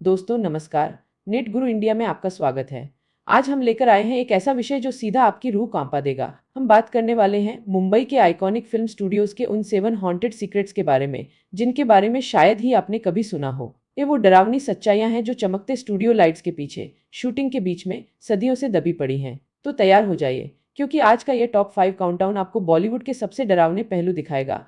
दोस्तों नमस्कार। नेट गुरु इंडिया में आपका स्वागत है। आज हम लेकर आए हैं एक ऐसा विषय जो सीधा आपकी रूह कांपा देगा। हम बात करने वाले हैं मुंबई के आइकॉनिक फिल्म स्टूडियोज के उन 7 हॉन्टेड सीक्रेट्स के बारे में जिनके बारे में शायद ही आपने कभी सुना हो। ये वो डरावनी सच्चाइयां हैं जो चमकते स्टूडियो लाइट्स के पीछे शूटिंग के बीच में सदियों से दबी पड़ी हैं। तो तैयार हो जाइए, क्योंकि आज का ये टॉप 5 काउंटडाउन आपको बॉलीवुड के सबसे डरावने पहलू दिखाएगा।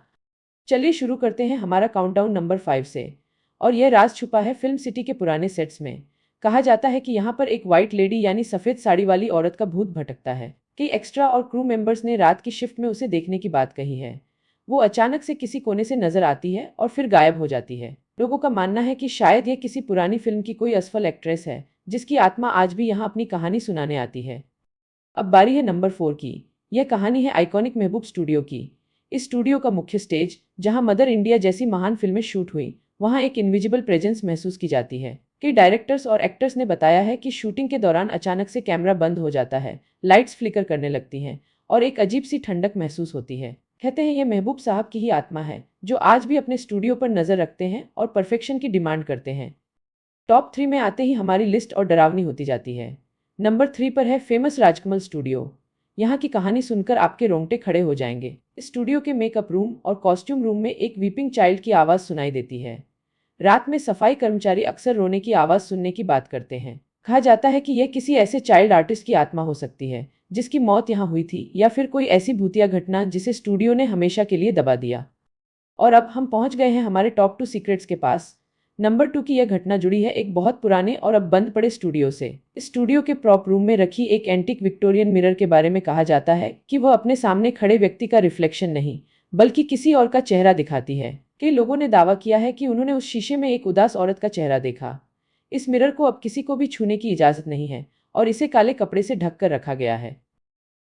चलिए शुरू करते हैं हमारा काउंटडाउन नंबर 5 से। और यह राज छुपा है फिल्म सिटी के पुराने सेट्स में। कहा जाता है कि यहाँ पर एक व्हाइट लेडी यानी सफ़ेद साड़ी वाली औरत का भूत भटकता है। कई एक्स्ट्रा और क्रू मेंबर्स ने रात की शिफ्ट में उसे देखने की बात कही है। वो अचानक से किसी कोने से नजर आती है और फिर गायब हो जाती है। लोगों का मानना है कि शायद यह किसी पुरानी फिल्म की कोई असफल एक्ट्रेस है जिसकी आत्मा आज भी यहाँ अपनी कहानी सुनाने आती है। अब बारी है नंबर 4 की। यह कहानी है आइकॉनिक महबूब स्टूडियो की। इस स्टूडियो का मुख्य स्टेज, जहां मदर इंडिया जैसी महान फिल्में शूट हुई, वहां एक इनविजिबल प्रेजेंस महसूस की जाती है। कई डायरेक्टर्स और एक्टर्स ने बताया है कि शूटिंग के दौरान अचानक से कैमरा बंद हो जाता है, लाइट्स फ्लिकर करने लगती हैं और एक अजीब सी ठंडक महसूस होती है। कहते हैं यह महबूब साहब की ही आत्मा है जो आज भी अपने स्टूडियो पर नजर रखते हैं और परफेक्शन की डिमांड करते हैं। टॉप 3 में आते ही हमारी लिस्ट और डरावनी होती जाती है। नंबर 3 पर है फेमस राजकमल स्टूडियो। यहाँ की कहानी सुनकर आपके रोंगटे खड़े हो जाएंगे। इस स्टूडियो के मेकअप रूम और कॉस्ट्यूम रूम में एक वीपिंग चाइल्ड की आवाज़ सुनाई देती है। रात में सफाई कर्मचारी अक्सर रोने की आवाज़ सुनने की बात करते हैं। कहा जाता है कि यह किसी ऐसे चाइल्ड आर्टिस्ट की आत्मा हो सकती है जिसकी मौत यहाँ हुई थी, या फिर कोई ऐसी भूतिया घटना जिसे स्टूडियो ने हमेशा के लिए दबा दिया। और अब हम पहुंच गए हैं हमारे टॉप 2 सीक्रेट्स के पास। नंबर 2 की यह घटना जुड़ी है एक बहुत पुराने और अब बंद पड़े स्टूडियो से। इस स्टूडियो के प्रॉप रूम में रखी एक एंटीक विक्टोरियन मिरर के बारे में कहा जाता है कि वह अपने सामने खड़े व्यक्ति का रिफ्लेक्शन नहीं, बल्कि किसी और का चेहरा दिखाती है। कई लोगों ने दावा किया है कि उन्होंने उस शीशे में एक उदास औरत का चेहरा देखा। इस मिरर को अब किसी को भी छूने की इजाजत नहीं है और इसे काले कपड़े से ढक कर रखा गया है।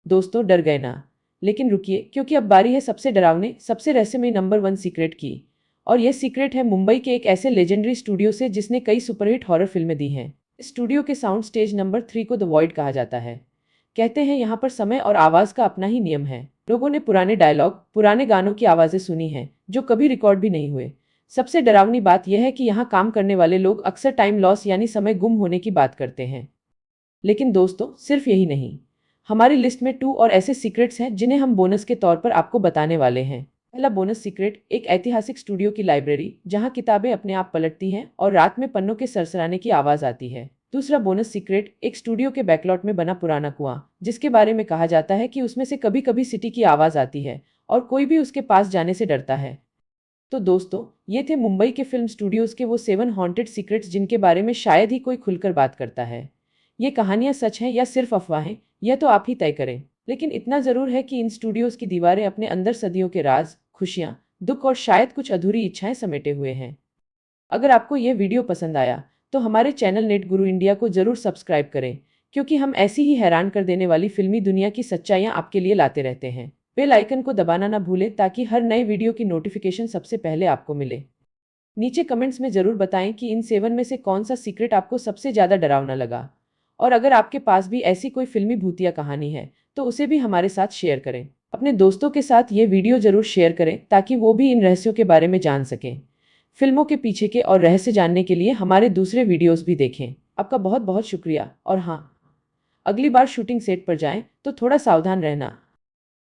दोस्तों डर गए ना? लेकिन रुकिए, क्योंकि अब बारी है सबसे डरावने, सबसे रहस्यमय नंबर 1 सीक्रेट की। और यह सीक्रेट है मुंबई के एक ऐसे लेजेंडरी स्टूडियो से जिसने कई सुपरहिट हॉरर फिल्में दी हैं। इस स्टूडियो के साउंड स्टेज नंबर 3 को द वॉइड कहा जाता है। कहते हैं यहाँ पर समय और आवाज़ का अपना ही नियम है। लोगों ने पुराने डायलॉग, पुराने गानों की आवाज़ें सुनी हैं जो कभी रिकॉर्ड भी नहीं हुए। सबसे डरावनी बात यह है कि यहाँ काम करने वाले लोग अक्सर टाइम लॉस यानी समय गुम होने की बात करते हैं। लेकिन दोस्तों सिर्फ यही नहीं, हमारी लिस्ट में 2 और ऐसे सीक्रेट्स हैं जिन्हें हम बोनस के तौर पर आपको बताने वाले हैं। पहला बोनस सीक्रेट, एक ऐतिहासिक स्टूडियो की लाइब्रेरी जहां किताबें अपने आप पलटती हैं और रात में पन्नों के सरसराने की आवाज आती है। दूसरा बोनस सीक्रेट, एक स्टूडियो के बैकलॉट में बना पुराना कुआं, जिसके बारे में कहा जाता है कि उसमें से कभी कभी सिटी की आवाज आती है और कोई भी उसके पास जाने से डरता है। तो दोस्तों, ये थे मुंबई के फिल्म स्टूडियोज के वो 7 हॉन्टेड सीक्रेट्स जिनके बारे में शायद ही कोई खुलकर बात करता है। ये कहानियां सच हैं या सिर्फ अफवाहें, यह तो आप ही तय करें। लेकिन इतना जरूर है कि इन स्टूडियोज की दीवारें अपने अंदर सदियों के राज, खुशियां, दुख और शायद कुछ अधूरी इच्छाएं समेटे हुए हैं। अगर आपको यह वीडियो पसंद आया तो हमारे चैनल नेट गुरु इंडिया को जरूर सब्सक्राइब करें, क्योंकि हम ऐसी ही हैरान कर देने वाली फिल्मी दुनिया की सच्चाइयां आपके लिए लाते रहते हैं। बेल आइकन को दबाना ना भूलें ताकि हर नए वीडियो की नोटिफिकेशन सबसे पहले आपको मिले। नीचे कमेंट्स में जरूर बताएं कि इन 7 में से कौन सा सीक्रेट आपको सबसे ज्यादा डरावना लगा। और अगर आपके पास भी ऐसी कोई फिल्मी भूतिया कहानी है तो उसे भी हमारे साथ शेयर करें। अपने दोस्तों के साथ ये वीडियो जरूर शेयर करें ताकि वो भी इन रहस्यों के बारे में जान सकें। फिल्मों के पीछे के और रहस्य जानने के लिए हमारे दूसरे वीडियोस भी देखें। आपका बहुत बहुत शुक्रिया। और हाँ, अगली बार शूटिंग सेट पर जाएं तो थोड़ा सावधान रहना।